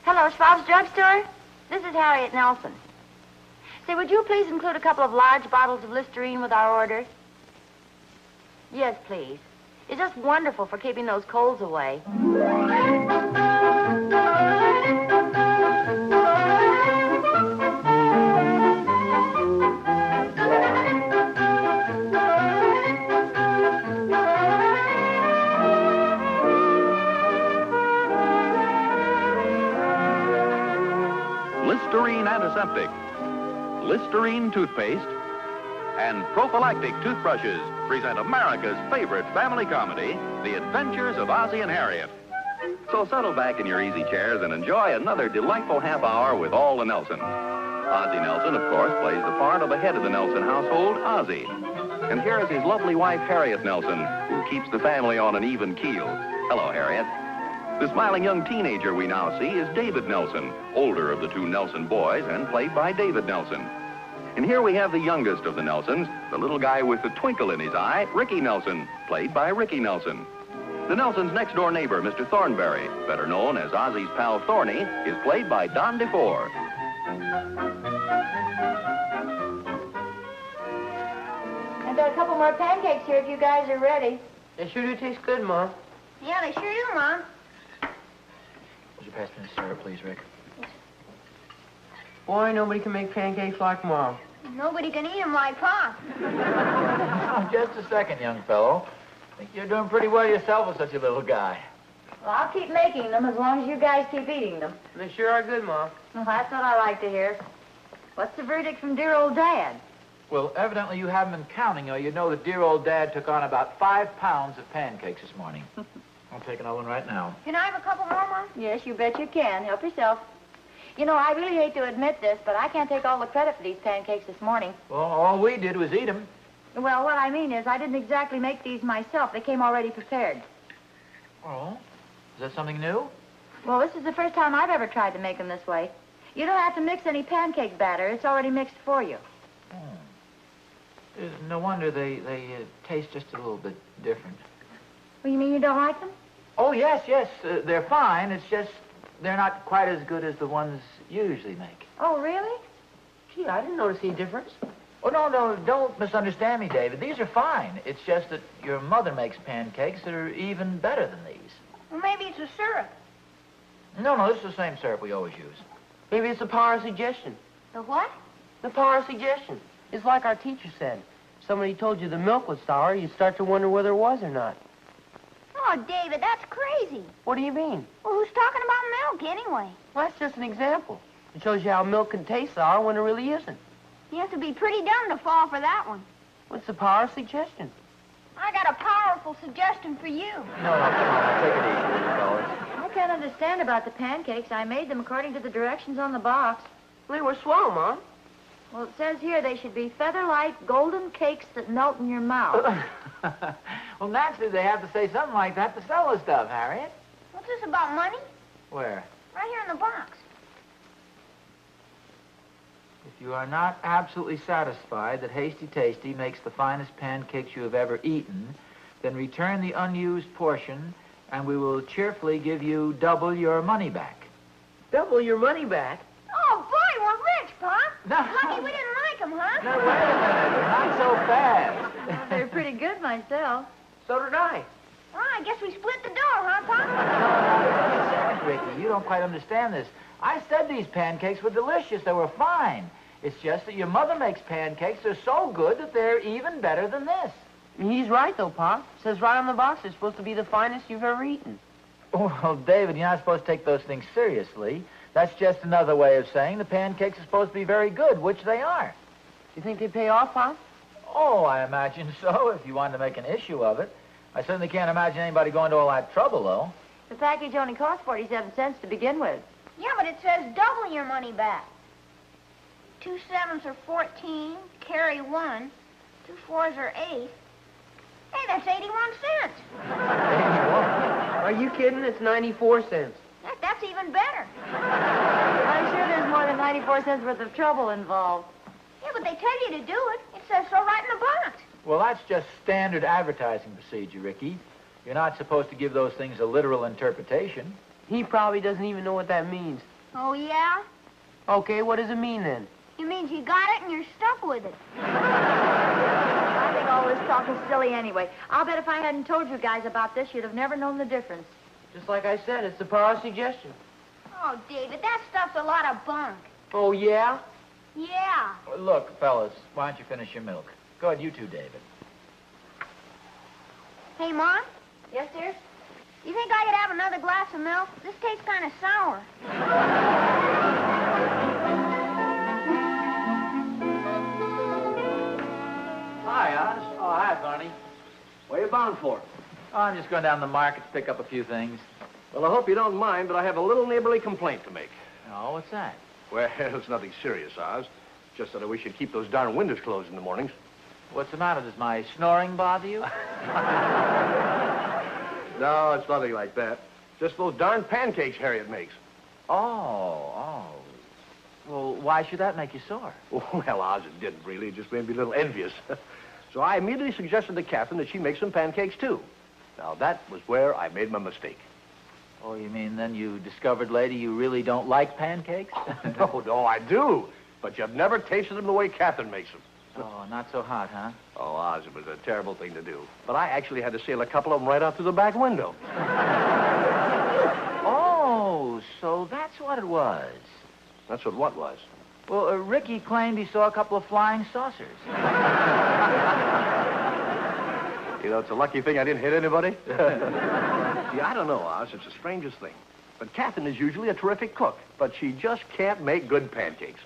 Hello, Schwab's Drugstore. This is Harriet Nelson. Say, would you please include a couple of large bottles of Listerine with our order? Yes, please. It's just wonderful for keeping those colds away. Listerine antiseptic, Listerine toothpaste, and prophylactic toothbrushes present America's favorite family comedy, The Adventures of Ozzie and Harriet. So settle back in your easy chairs and enjoy another delightful half hour with all the Nelsons. Ozzie Nelson, of course, plays the part of the head of the Nelson household, Ozzie. And here is his lovely wife, Harriet Nelson, who keeps the family on an even keel. Hello, Harriet. The smiling young teenager we now see is David Nelson, older of the two Nelson boys and played by David Nelson. And here we have the youngest of the Nelsons, the little guy with the twinkle in his eye, Ricky Nelson, played by Ricky Nelson. The Nelsons' next-door neighbor, Mr. Thornberry, better known as Ozzie's pal Thorny, is played by DeFore. I've got a couple more pancakes here if you guys are ready. They sure do taste good, Mom. Yeah, they sure do, Mom. Would you pass me the syrup, please, Rick? Boy, nobody can make pancakes like Mom. Nobody can eat them like Pop. Oh, just a second, young fellow. I think you're doing pretty well yourself with such a little guy. Well, I'll keep making them as long as you guys keep eating them. They sure are good, Mom. Well, that's what I like to hear. What's the verdict from dear old Dad? Well, evidently you haven't been counting, or you know that dear old Dad took on about 5 pounds of pancakes this morning. I'll take another one right now. Can I have a couple more, Mom? Yes, you bet you can. Help yourself. You know, I really hate to admit this, but I can't take all the credit for these pancakes this morning. Well, all we did was eat them. Well, what I mean is I didn't exactly make these myself. They came already prepared. Oh? Is that something new? Well, this is the first time I've ever tried to make them this way. You don't have to mix any pancake batter. It's already mixed for you. No wonder they taste just a little bit different. Well, you mean you don't like them? Oh, yes. They're fine. It's just they're not quite as good as the ones you usually make. Oh, really? Gee, I didn't notice any difference. Oh, no, don't misunderstand me, David. These are fine. It's just that your mother makes pancakes that are even better than these. Well, maybe it's a syrup. No, this is the same syrup we always use. Maybe it's the power of suggestion. The what? The power of suggestion. It's like our teacher said. If somebody told you the milk was sour, you'd start to wonder whether it was or not. Oh, David, that's crazy. What do you mean? Well, who's talking about milk anyway? Well, that's just an example. It shows you how milk can taste sour when it really isn't. You have to be pretty dumb to fall for that one. What's the power of suggestion? I got a powerful suggestion for you. No, come on, take it easy, fellas. I can't understand about the pancakes. I made them according to the directions on the box. They were swell, Mom. Well, it says here they should be feather-light golden cakes that melt in your mouth. Well, naturally, they have to say something like that to sell the stuff, Harriet. What's this about money? Where? Right here in the box. If you are not absolutely satisfied that Hasty Tasty makes the finest pancakes you have ever eaten, then return the unused portion, and we will cheerfully give you double your money back. Double your money back? Oh, boy, we're rich, Pop. No. Lucky we didn't like them, huh? No, wait a minute. Not so fast. They're pretty good myself. So did I. Well, I guess we split the dough, huh, Pop? Wait a second, Ricky. You don't quite understand this. I said these pancakes were delicious. They were fine. It's just that your mother makes pancakes. They're so good that they're even better than this. He's right, though, Pop. It says right on the box they're supposed to be the finest you've ever eaten. Well, David, you're not supposed to take those things seriously. That's just another way of saying the pancakes are supposed to be very good, which they are. You think they pay off, Pop? Oh, I imagine so, if you wanted to make an issue of it. I certainly can't imagine anybody going to all that trouble, though. The package only cost 47 cents to begin with. Yeah, but it says double your money back. 2 7s are 14, carry 1. 2 4s are 8. Hey, that's 81 cents. 81. Are you kidding? It's 94 cents. That's even better. I'm sure there's more than 94 cents worth of trouble involved. Yeah, but they tell you to do it. It says so right in the box. Well, that's just standard advertising procedure, Ricky. You're not supposed to give those things a literal interpretation. He probably doesn't even know what that means. Oh, yeah? Okay, what does it mean then? It means you got it and you're stuck with it. I think all this talk is silly anyway. I'll bet if I hadn't told you guys about this, you'd have never known the difference. Just like I said, it's the power of suggestion. Oh, David, that stuff's a lot of bunk. Oh, yeah? Yeah. Look, fellas, why don't you finish your milk? Go ahead, you two, David. Hey, Mom, Yes, dear? you think I could have another glass of milk? This tastes kind of sour. Hi, Oz. Oh, hi, Thorny. Where you bound for? Oh, I'm just going down to the market to pick up a few things. Well, I hope you don't mind, but I have a little neighborly complaint to make. Oh, what's that? Well, it's nothing serious, Oz. Just that I wish you'd keep those darn windows closed in the mornings. What's the matter? Does my snoring bother you? No, it's nothing like that. Just those darn pancakes Harriet makes. Oh. Well, why should that make you sore? Well, Oz, it didn't really. It just made me a little envious. So I immediately suggested to Catherine that she make some pancakes, too. Now, that was where I made my mistake. Oh, you mean then you discovered later you really don't like pancakes? No, I do. But you've never tasted them the way Catherine makes them. Oh, not so hot, huh? Oh, Oz, it was a terrible thing to do. But I actually had to sail a couple of them right out through the back window. Oh, so that's what it was. That's what was. Well, Ricky claimed he saw a couple of flying saucers. You know, it's a lucky thing I didn't hit anybody. See, I don't know, Oz. It's the strangest thing. But Catherine is usually a terrific cook, but she just can't make good pancakes.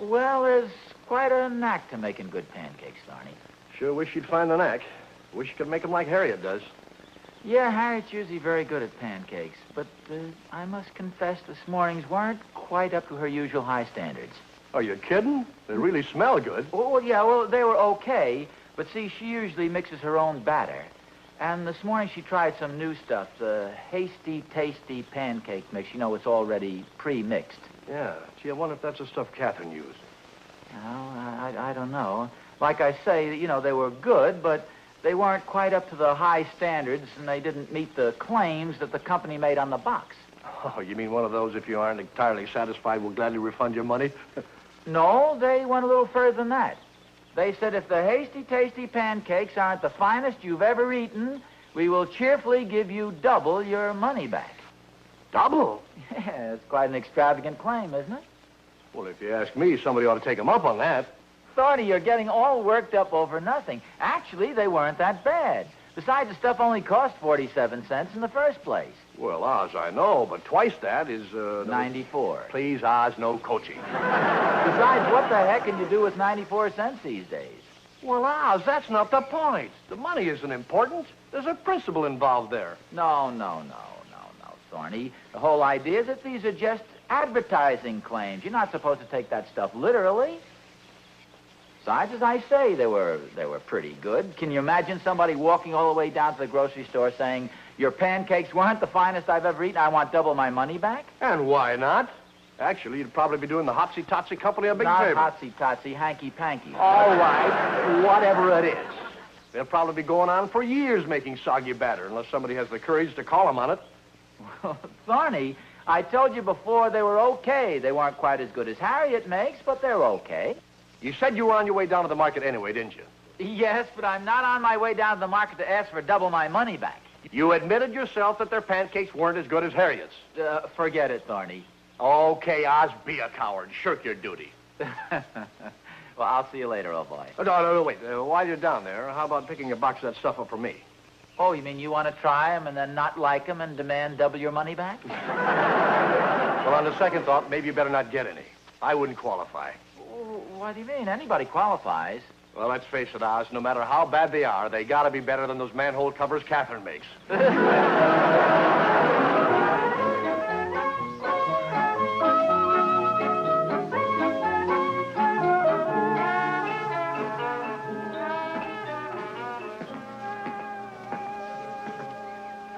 Well, there's quite a knack to making good pancakes, Thorny. Sure wish you'd find the knack. Wish you could make them like Harriet does. Yeah, Harriet's usually very good at pancakes, but I must confess this morning's weren't quite up to her usual high standards. Are you kidding? They really smell good. Oh, yeah, well, they were okay, but see, she usually mixes her own batter. And this morning she tried some new stuff, the hasty, tasty pancake mix. You know, it's already pre-mixed. Yeah. Gee, I wonder if that's the stuff Catherine used. Well, I don't know. Like I say, you know, they were good, but they weren't quite up to the high standards, and they didn't meet the claims that the company made on the box. Oh, you mean one of those, if you aren't entirely satisfied, we'll gladly refund your money? No, they went a little further than that. They said if the hasty, tasty pancakes aren't the finest you've ever eaten, we will cheerfully give you double your money back. Double? Yeah, it's quite an extravagant claim, isn't it? Well, if you ask me, somebody ought to take them up on that. Thorny, you're getting all worked up over nothing. Actually, they weren't that bad. Besides, the stuff only cost 47 cents in the first place. Well, Oz, I know, but twice that is, 94. Please, Oz, no coaching. Besides, what the heck can you do with 94 cents these days? Well, Oz, that's not the point. The money isn't important. There's a principle involved there. No, Thorny. The whole idea is that these are just advertising claims. You're not supposed to take that stuff literally. Besides, as I say, they were pretty good. Can you imagine somebody walking all the way down to the grocery store saying, your pancakes weren't the finest I've ever eaten, I want double my money back? And why not? Actually, you'd probably be doing the Hotsy-Totsy Company a big favor. Not Hotsy-Totsy, hanky-panky. All right, whatever it is. They'll probably be going on for years making soggy batter, unless somebody has the courage to call them on it. Well, Thorny, I told you before they were okay. They weren't quite as good as Harriet makes, but they're okay. You said you were on your way down to the market anyway, didn't you? Yes, but I'm not on my way down to the market to ask for double my money back. You admitted yourself that their pancakes weren't as good as Harriet's. Forget it, Thorny. Okay, Oz, be a coward. Shirk your duty. Well, I'll see you later, old boy. No, wait. While you're down there, how about picking a box of that stuff up for me? Oh, you mean you want to try them and then not like them and demand double your money back? Well, on the second thought, maybe you better not get any. I wouldn't qualify. What do you mean? Anybody qualifies. Well, let's face it, Oz, no matter how bad they are, they gotta be better than those manhole covers Catherine makes.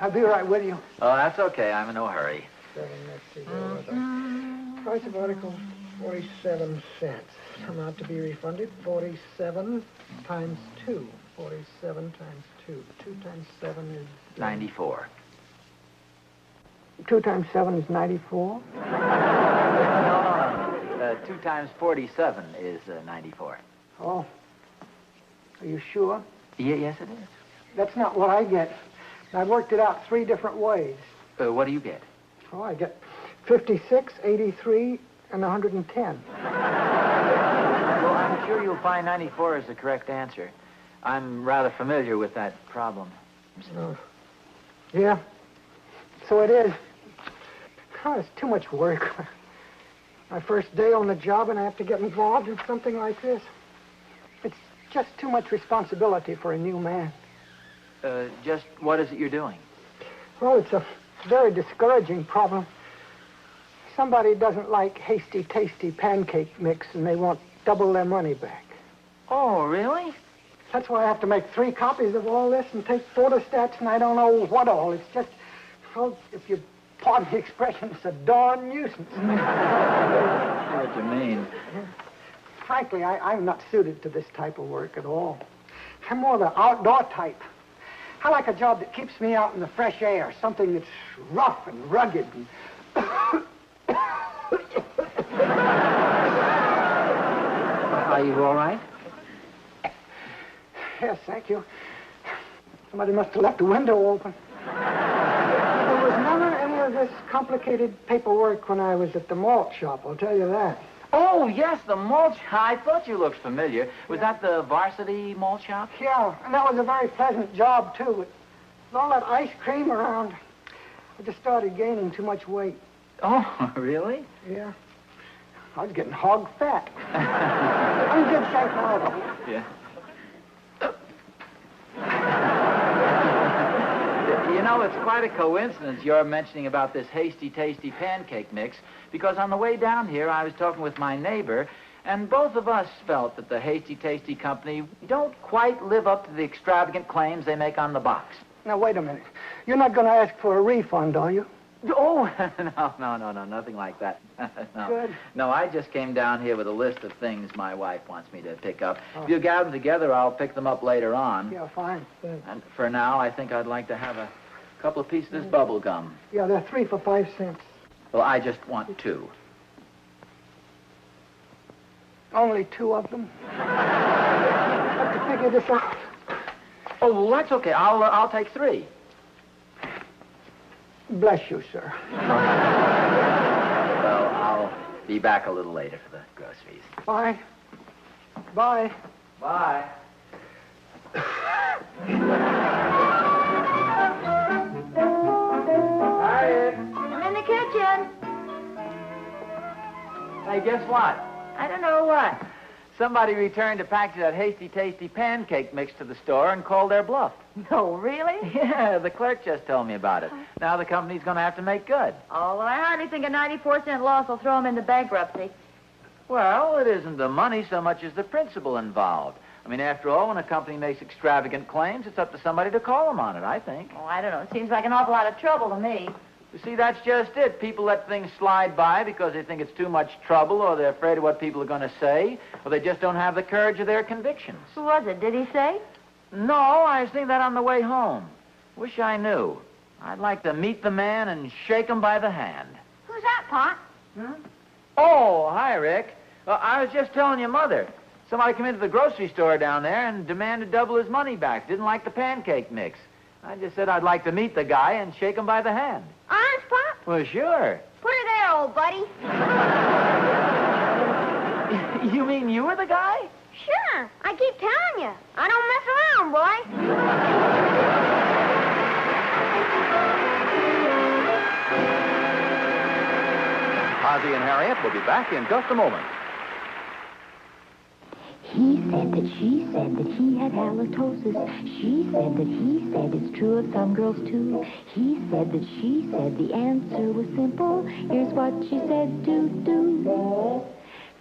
I'll be right with you. Oh, that's okay. I'm in no hurry. Let's see here. Price of article, 47 cents. Amount to be refunded, 47 times 2. 47 times 2. 2 times 7 is... 94. 2 times 7 is 94? No. 2 times 47 is 94. Oh. Are you sure? Yeah, yes, it is. That's not what I get. I worked it out 3 different ways. What do you get? Oh, I get 56, 83, and 110. Well, I'm sure you'll find 94 is the correct answer. I'm rather familiar with that problem. Oh. Yeah. So it is. Oh, it's too much work. My first day on the job, and I have to get involved in something like this. It's just too much responsibility for a new man. Just what is it you're doing? Well, it's a very discouraging problem. Somebody doesn't like hasty, tasty pancake mix, and they want double their money back. Oh, really? That's why I have to make 3 copies of all this and take photostats, and I don't know what all. It's just, well, if you pardon the expression, it's a darn nuisance. I see what you mean. Frankly, I'm not suited to this type of work at all. I'm more the outdoor type. I like a job that keeps me out in the fresh air, something that's rough and rugged. And Are you all right? Yes, thank you. Somebody must have left the window open. There was never any of this complicated paperwork when I was at the malt shop, I'll tell you that. Oh, yes, the malt shop. I thought you looked familiar. Was that the varsity malt shop? Yeah, and that was a very pleasant job, too. With all that ice cream around, I just started gaining too much weight. Oh, really? Yeah. I was getting hog fat. I'm in good shape now, though. Yeah. You know, it's quite a coincidence you're mentioning about this hasty, tasty pancake mix, because on the way down here, I was talking with my neighbor, and both of us felt that the Hasty Tasty Company don't quite live up to the extravagant claims they make on the box. Now, wait a minute. You're not going to ask for a refund, are you? Oh, no, nothing like that. No. Good. No, I just came down here with a list of things my wife wants me to pick up. Oh. If you gather them together, I'll pick them up later on. Yeah, fine. Good. And for now, I think I'd like to have a couple of pieces of this bubble gum. Yeah, they're 3 for 5 cents. Well, I just want 2. Only 2 of them? I have to figure this out. Oh, well, that's okay. I'll take 3. Bless you, sir. Well, I'll be back a little later for the groceries. Bye. Bye. Bye. Harriet. I'm in the kitchen. Hey, guess what? I don't know what. Somebody returned a package of that Hasty Tasty pancake mix to the store and called their bluff. No, really? Yeah, the clerk just told me about it. Now the company's going to have to make good. Oh, well, I hardly think a 94-cent loss will throw them into bankruptcy. Well, it isn't the money so much as the principle involved. I mean, after all, when a company makes extravagant claims, it's up to somebody to call them on it, I think. Oh, I don't know. It seems like an awful lot of trouble to me. You see, that's just it. People let things slide by because they think it's too much trouble, or they're afraid of what people are going to say, or they just don't have the courage of their convictions. Who was it? Did he say? No, I was thinking that on the way home. Wish I knew. I'd like to meet the man and shake him by the hand. Who's that, Pop? Oh, hi, Rick. I was just telling your mother. Somebody came into the grocery store down there and demanded double his money back. Didn't like the pancake mix. I just said I'd like to meet the guy and shake him by the hand. Honest, Pop? Well, sure. Put her there, old buddy. You mean you were the guy? Sure. I keep telling you. I don't mess around, boy. Ozzie and Harriet will be back in just a moment. He said that she said that he had halitosis. She said that he said it's true of some girls, too. He said that she said the answer was simple. Here's what she said to do.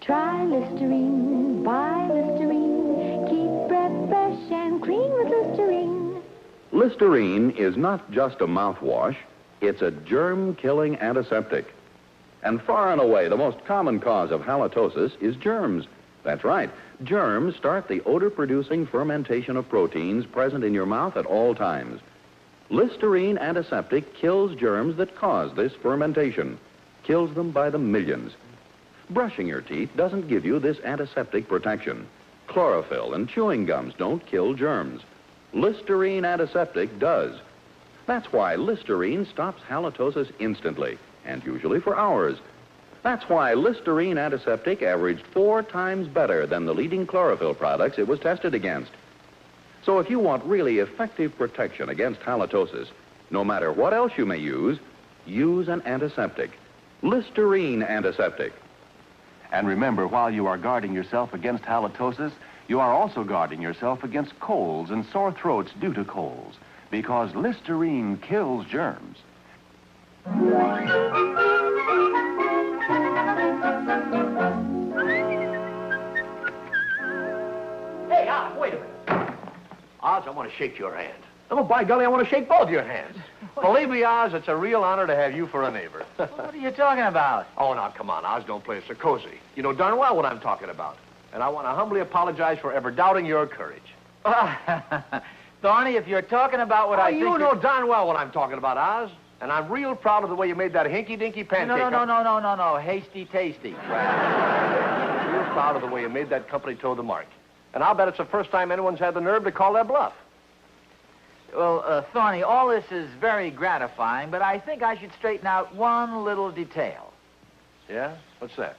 Try Listerine, buy Listerine. Keep breath fresh and clean with Listerine. Listerine is not just a mouthwash. It's a germ-killing antiseptic. And far and away, the most common cause of halitosis is germs. That's right. Germs start the odor-producing fermentation of proteins present in your mouth at all times. Listerine antiseptic kills germs that cause this fermentation. kills them by the millions. Brushing your teeth doesn't give you this antiseptic protection. Chlorophyll and chewing gums don't kill germs. Listerine antiseptic does. That's why Listerine stops halitosis instantly, and usually for hours. That's why Listerine antiseptic averaged 4 times better than the leading chlorophyll products it was tested against. So if you want really effective protection against halitosis, no matter what else you may use an antiseptic. Listerine antiseptic. And remember, while you are guarding yourself against halitosis, you are also guarding yourself against colds and sore throats due to colds, because Listerine kills germs. Hey, Oz, wait a minute. Oz, I want to shake your hand. Oh, by golly, I want to shake both your hands. Believe me, Oz, it's a real honor to have you for a neighbor. What are you talking about? Oh, now, come on, Oz, don't play so cozy. You know darn well what I'm talking about. And I want to humbly apologize for ever doubting your courage. Thorny, if you're talking about what I think... you know darn well what I'm talking about, Oz. And I'm real proud of the way you made that hinky-dinky pancake. No. Hasty tasty. Real proud of the way you made that company toe the mark. And I'll bet it's the first time anyone's had the nerve to call their bluff. Well, Thorny, all this is very gratifying, but I think I should straighten out one little detail. Yeah? What's that?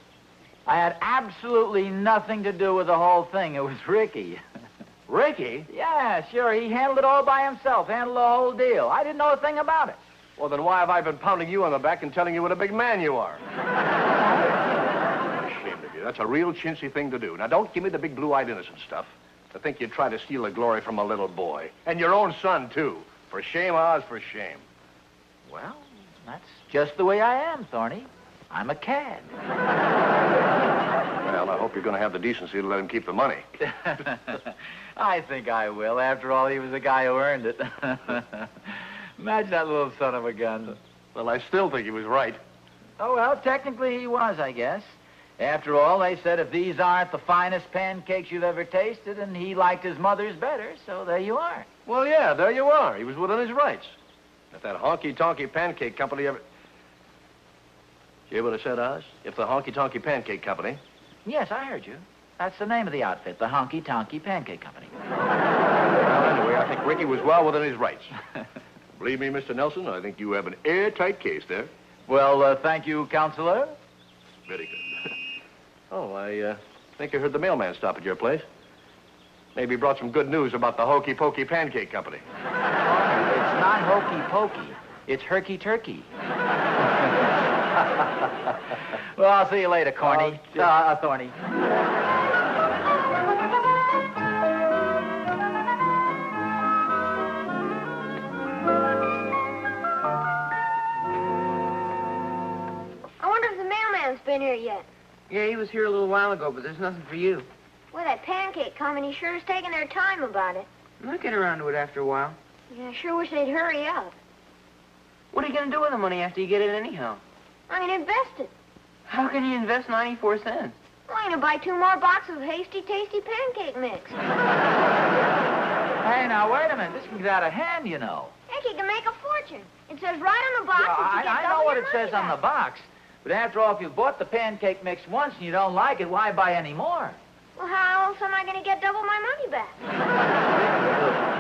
I had absolutely nothing to do with the whole thing. It was Ricky. Ricky? Yeah, sure. He handled it all by himself, handled the whole deal. I didn't know a thing about it. Well, then why have I been pounding you on the back and telling you what a big man you are? I'm ashamed of you. That's a real chintzy thing to do. Now, don't give me the big blue-eyed innocent stuff. To think you'd try to steal the glory from a little boy. And your own son, too. For shame, Oz, for shame. Well, that's just the way I am, Thorny. I'm a cad. Well, I hope you're going to have the decency to let him keep the money. I think I will. After all, he was the guy who earned it. Imagine that little son of a gun. Well, I still think he was right. Oh, well, technically he was, I guess. After all, they said if these aren't the finest pancakes you've ever tasted, and he liked his mother's better, so there you are. Well, yeah, there you are. He was within his rights. If that honky-tonky pancake company ever... You hear what I said, Oz? If the honky-tonky pancake company... Yes, I heard you. That's the name of the outfit, the Honky Tonky Pancake Company. Well, anyway, I think Ricky was well within his rights. Believe me, Mr. Nelson, I think you have an airtight case there. Well, thank you, Counselor. Very good. Oh, I think I heard the mailman stop at your place. Maybe he brought some good news about the Hokey Pokey Pancake Company. It's not hokey pokey. It's herky turkey. Well, I'll see you later, Corny. Thorny. I wonder if the mailman's been here yet. Yeah, he was here a little while ago, but there's nothing for you. Well, that pancake company sure is taking their time about it. I'll get around to it after a while. Yeah, I sure wish they'd hurry up. What are you going to do with the money after you get it anyhow? I'm going to invest it. How can you invest 94 cents? Well, I'm going to buy 2 more boxes of Hasty Tasty pancake mix. Hey, now, wait a minute. This can get out of hand, you know. Heck, you can make a fortune. It says right on the box that you get I know double what your it says money on the back. box. But after all, if you've bought the pancake mix once and you don't like it, why buy any more? Well, how else am I going to get double my money back?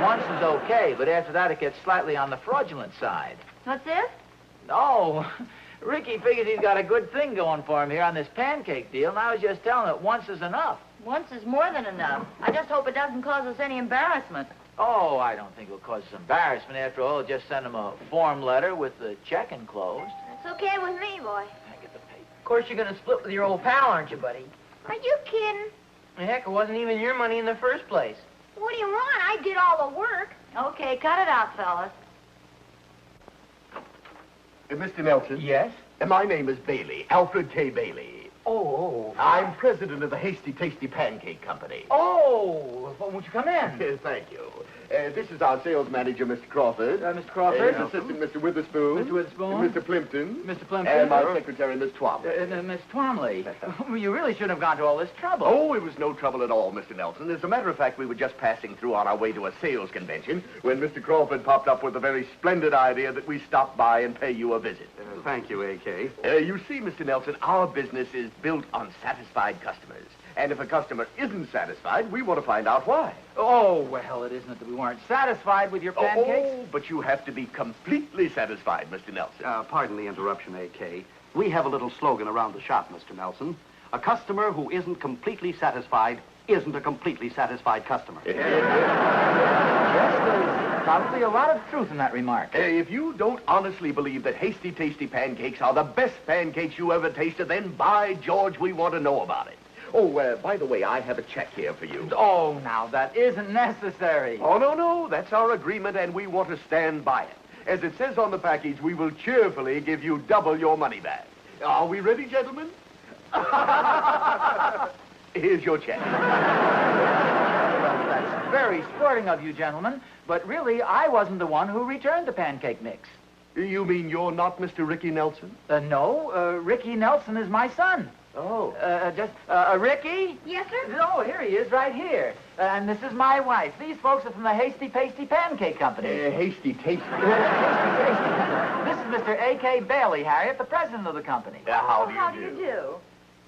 Once is okay, but after that it gets slightly on the fraudulent side. What's this? No. Ricky figures he's got a good thing going for him here on this pancake deal, and I was just telling him that once is enough. Once is more than enough. I just hope it doesn't cause us any embarrassment. Oh, I don't think it'll cause us embarrassment. After all, just send him a form letter with the check enclosed. It's okay with me, boy. I get the paper. Of course, you're going to split with your old pal, aren't you, buddy? Are you kidding? Heck, it wasn't even your money in the first place. What do you want? I did all the work. Okay, cut it out, fellas. Mr. Nelson? Yes? My name is Bailey, Alfred K. Bailey. Oh. I'm president of the Hasty Tasty Pancake Company. Oh, well, won't you come in? Yes, thank you. This is our sales manager, Mr. Crawford. Mr. Crawford. His assistant, Mr. Witherspoon. Mr. Witherspoon. Mr. Plimpton. Mr. Plimpton. And my secretary, Miss Twombly. Miss Twomley, you really shouldn't have gone to all this trouble. Oh, it was no trouble at all, Mr. Nelson. As a matter of fact, we were just passing through on our way to a sales convention when Mr. Crawford popped up with a very splendid idea that we stop by and pay you a visit. Thank you, A.K. You see, Mr. Nelson, our business is built on satisfied customers. And if a customer isn't satisfied, we want to find out why. Oh, well, it isn't that we weren't satisfied with your pancakes. Oh, but you have to be completely satisfied, Mr. Nelson. Pardon the interruption, A.K. We have a little slogan around the shop, Mr. Nelson. A customer who isn't completely satisfied isn't a completely satisfied customer. Yes, there's probably a lot of truth in that remark. If you don't honestly believe that Hasty Tasty pancakes are the best pancakes you ever tasted, then by George, we want to know about it. Oh, by the way, I have a check here for you. Oh, now, that isn't necessary. Oh, no. That's our agreement, and we want to stand by it. As it says on the package, we will cheerfully give you double your money back. Are we ready, gentlemen? Here's your check. Well, that's very sporting of you, gentlemen, but really, I wasn't the one who returned the pancake mix. You mean you're not Mr. Ricky Nelson? No, Ricky Nelson is my son. Oh. Ricky? Yes, sir? Oh, here he is, right here. And this is my wife. These folks are from the Hasty Pasty Pancake Company. Hasty Tasty. Hasty Pasty. This is Mr. A.K. Bailey, Harriet, the president of the company. How How do you do?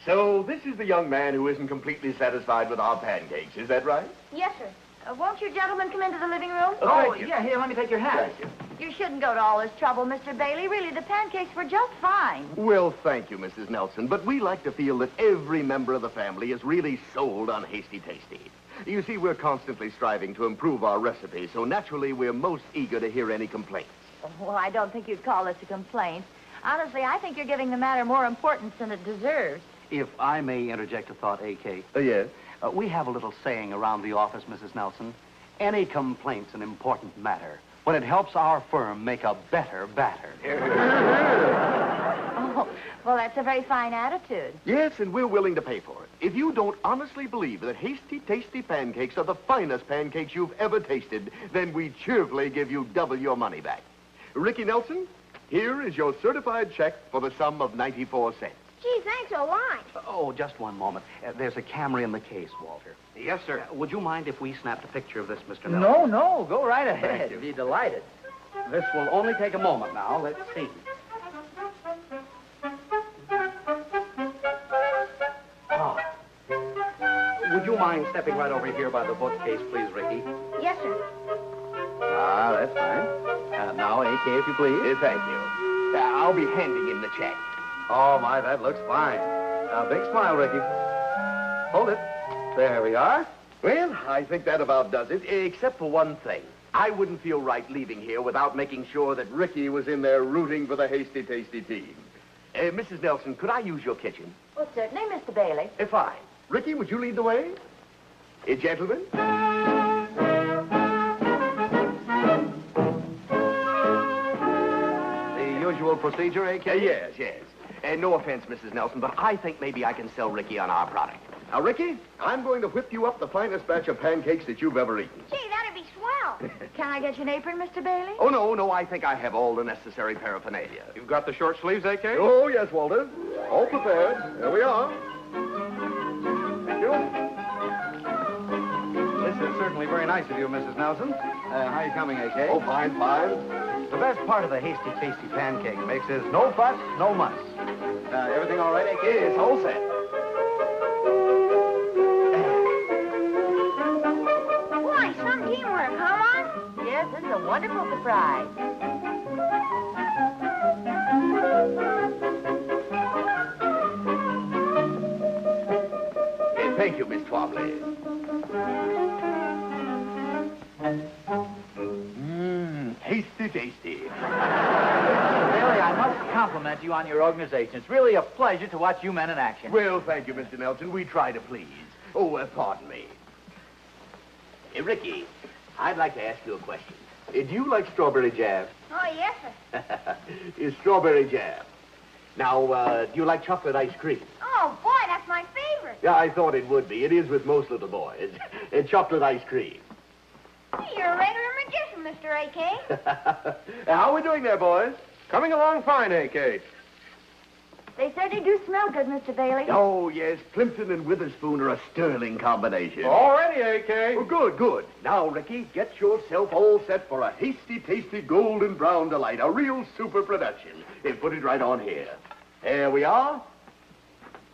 So this is the young man who isn't completely satisfied with our pancakes. Is that right? Yes, sir. Won't you gentlemen come into the living room? Oh, thank you. yeah, here, let me take your hat. Thank you. You shouldn't go to all this trouble, Mr. Bailey. Really, the pancakes were just fine. Well, thank you, Mrs. Nelson, but we like to feel that every member of the family is really sold on Hasty Tasty. You see, we're constantly striving to improve our recipe, so naturally we're most eager to hear any complaints. Well, I don't think you'd call this a complaint. Honestly, I think you're giving the matter more importance than it deserves. If I may interject a thought, A.K. Yes? We have a little saying around the office, Mrs. Nelson. Any complaint's an important matter when it helps our firm make a better batter. Oh, well, that's a very fine attitude. Yes, and we're willing to pay for it. If you don't honestly believe that Hasty Tasty pancakes are the finest pancakes you've ever tasted, then we cheerfully give you double your money back. Ricky Nelson, here is your certified check for the sum of 94 cents. Gee, thanks a lot. Oh, just one moment. There's a camera in the case, Walter. Yes, sir. Would you mind if we snapped a picture of this, Mr. Nelson? No, go right ahead. Thank you. Be delighted. This will only take a moment now. Let's see. Oh. Would you mind stepping right over here by the bookcase, please, Ricky? Yes, sir. Ah, that's fine. Now, A.K., if you please. Thank you. I'll be handing in the check. Oh, my, that looks fine. Big smile, Ricky. Hold it. There we are. Well, I think that about does it, except for one thing. I wouldn't feel right leaving here without making sure that Ricky was in there rooting for the Hasty Tasty team. Mrs. Nelson, could I use your kitchen? Well, certainly, Mr. Bailey. Fine. Ricky, would you lead the way? Gentlemen? The usual procedure, A.K.? Yes. No offense, Mrs. Nelson, but I think maybe I can sell Ricky on our product. Now, Ricky, I'm going to whip you up the finest batch of pancakes that you've ever eaten. Gee, that'd be swell. Can I get you an apron, Mr. Bailey? Oh, no, I think I have all the necessary paraphernalia. You've got the short sleeves, A.K.? Oh, yes, Walter. All prepared. There we are. Thank you. This is certainly very nice of you, Mrs. Nelson. How are you coming, A.K.? Oh, fine. The best part of the Hasty Tasty pancake mix is no fuss, no muss. Everything all right, A.K.? It's all set. Boy, some teamwork, huh, Mom? Yes, this is a wonderful surprise. Thank you, Miss Twombly. Tasty, tasty. Bailey, I must compliment you on your organization. It's really a pleasure to watch you men in action. Well, thank you, Mr. Nelson. We try to please. Oh, pardon me. Ricky, I'd like to ask you a question. Do you like strawberry jam? Oh, yes, sir. Is strawberry jam. Now, do you like chocolate ice cream? Oh, boy, that's my favorite. Yeah, I thought it would be. It is with most little boys. Chocolate ice cream. You're a regular magician, Mr. A.K. How are we doing there, boys? Coming along fine, A.K. They certainly do smell good, Mr. Bailey. Oh, yes. Plimpton and Witherspoon are a sterling combination. All ready, AK. Oh, good, good. Now, Ricky, get yourself all set for a hasty, tasty, golden brown delight. A real super production. Hey, put it right on here. There we are.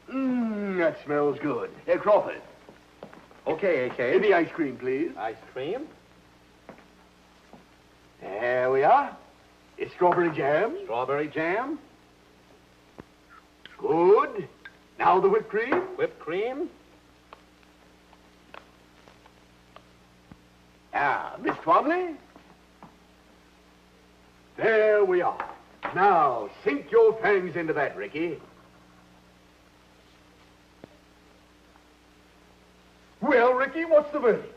That smells good. Hey, Crawford. Okay, AK. Give me ice cream, please. Ice cream? There we are. It's strawberry jam. Strawberry jam? Good. Now the whipped cream. Whipped cream? Ah, Miss Twombly. There we are. Now, sink your fangs into that, Ricky. Well, Ricky, what's the verdict?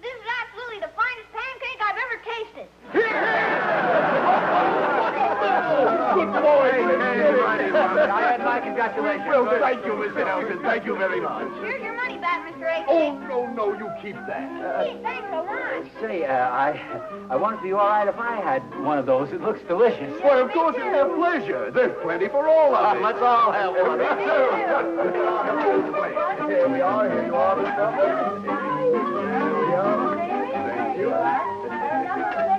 This is absolutely the finest pancake I've ever tasted. Good boy. I had my congratulations. Well, thank you, Mr. Nelson. Thank you very much. Here's your money back, Mr. A. Oh, no, you keep that. Gee, thanks a lot. Say, I wonder if it'd be all right if I had one of those. It looks delicious. Why, of course, it's a pleasure. There's plenty for all of us. Let's all have one. Me too. Here we are. Here you are, Miss Twombly. Thank you.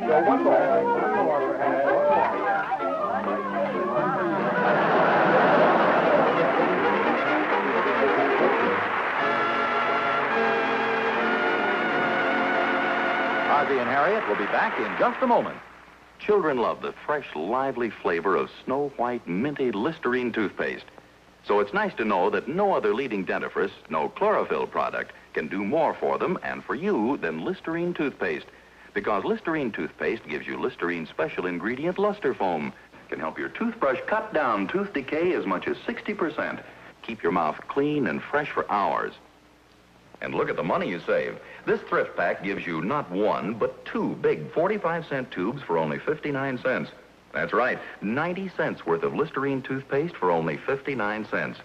So one more, perhaps. Ozzie and Harriet will be back in just a moment. Children love the fresh, lively flavor of Snow White minty Listerine toothpaste. So it's nice to know that no other leading dentifrice, no chlorophyll product, can do more for them and for you than Listerine toothpaste. Because Listerine toothpaste gives you Listerine's special ingredient, luster foam. Can help your toothbrush cut down tooth decay as much as 60%. Keep your mouth clean and fresh for hours. And look at the money you save. This thrift pack gives you not one, but two big 45-cent tubes for only 59 cents. That's right, 90 cents worth of Listerine toothpaste for only 59 cents.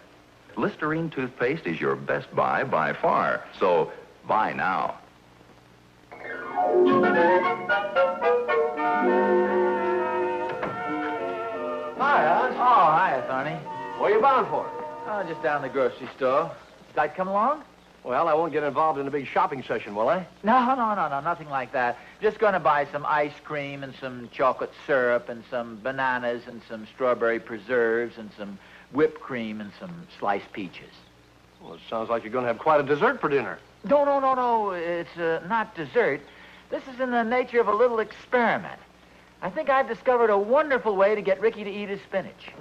Listerine toothpaste is your best buy by far, so buy now. Hiya. Oh, hiya, Thorny. Where you bound for? Oh, just down the grocery store. I'd come along? Well, I won't get involved in a big shopping session, will I? No, nothing like that. Just going to buy some ice cream and some chocolate syrup and some bananas and some strawberry preserves and some whipped cream and some sliced peaches. Well, it sounds like you're going to have quite a dessert for dinner. No. It's not dessert. This is in the nature of a little experiment. I think I've discovered a wonderful way to get Ricky to eat his spinach.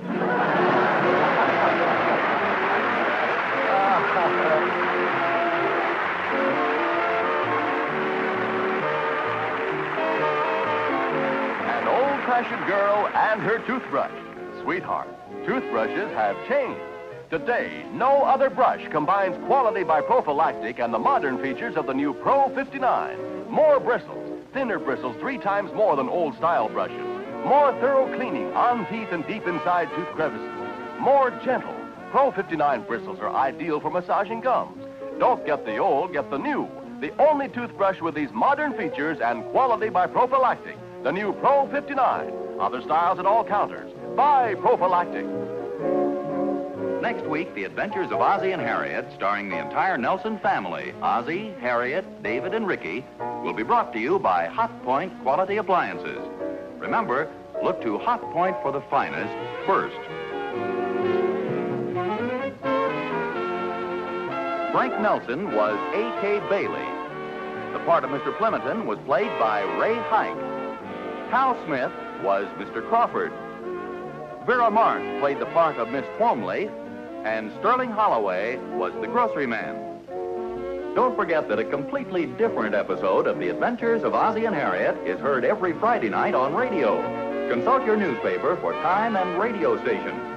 An old-fashioned girl and her toothbrush. Sweetheart, toothbrushes have changed. Today, no other brush combines quality by prophylactic and the modern features of the new Pro 59. More bristles, thinner bristles 3 times more than old-style brushes. More thorough cleaning on teeth and deep inside tooth crevices. More gentle. Pro 59 bristles are ideal for massaging gums. Don't get the old, get the new. The only toothbrush with these modern features and quality by prophylactic. The new Pro 59. Other styles at all counters. Buy prophylactic. Next week, the adventures of Ozzie and Harriet, starring the entire Nelson family, Ozzie, Harriet, David, and Ricky, will be brought to you by Hot Point Quality Appliances. Remember, look to Hot Point for the finest first. Frank Nelson was A.K. Bailey. The part of Mr. Plimpton was played by Ray Hike. Hal Smith was Mr. Crawford. Vera Marsh played the part of Miss Twombly, and Sterling Holloway was the grocery man. Don't forget that a completely different episode of The Adventures of Ozzie and Harriet is heard every Friday night on radio. Consult your newspaper for time and radio station.